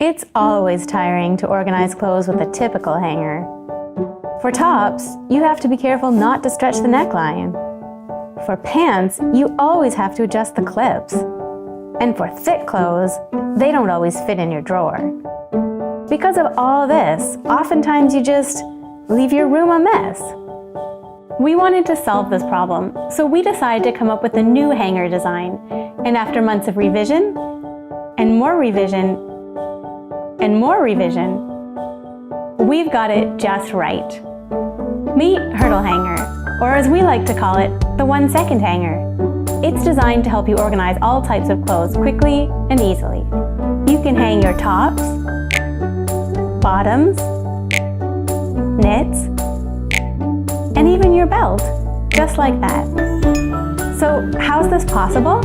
It's always tiring to organize clothes with a typical hanger. For tops, you have to be careful not to stretch the neckline. For pants, you always have to adjust the clips. And for thick clothes, they don't always fit in your drawer. Because of all this, oftentimes you just leave your room a mess. We wanted to solve this problem, so we decided to come up with a new hanger design. And after months of revision, and more revision, and more revision, we've got it just right. Meet Hurdle Hanger, or as we like to call it, the 1 second hanger. It's designed to help you organize all types of clothes quickly and easily. You can hang your tops, bottoms, knits, and even your belt, just like that. So how's this possible?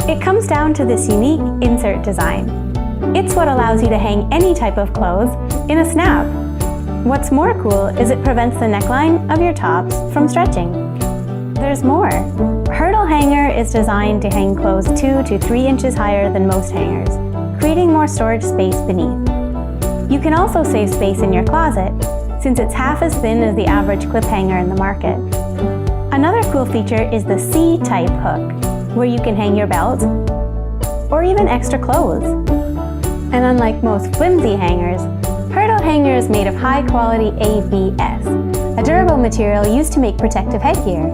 It comes down to this unique insert design. It's what allows you to hang any type of clothes in a snap. What's more cool is it prevents the neckline of your tops from stretching. There's more. Hurdle Hanger is designed to hang clothes 2 to 3 inches higher than most hangers, creating more storage space beneath. You can also save space in your closet, since it's half as thin as the average clip hanger in the market. Another cool feature is the C-type hook, where you can hang your belt or even extra clothes. And unlike most flimsy hangers, Hurdle Hanger is made of high-quality ABS, a durable material used to make protective headgear.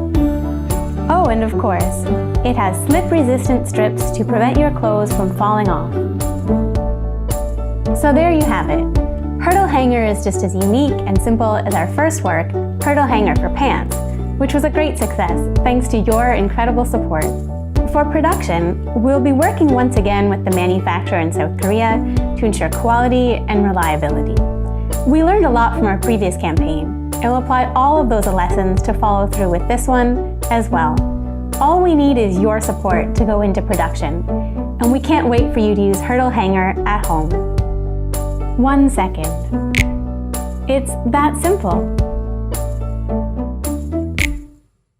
Oh, and of course, it has slip-resistant strips to prevent your clothes from falling off. So there you have it. Hurdle Hanger is just as unique and simple as our first work, Hurdle Hanger for Pants, which was a great success thanks to your incredible support. For production, we'll be working once again with the manufacturer in South Korea to ensure quality and reliability. We learned a lot from our previous campaign, and we'll apply all of those lessons to follow through with this one as well. All we need is your support to go into production, and we can't wait for you to use Hurdle Hanger at home. 1 second. It's that simple.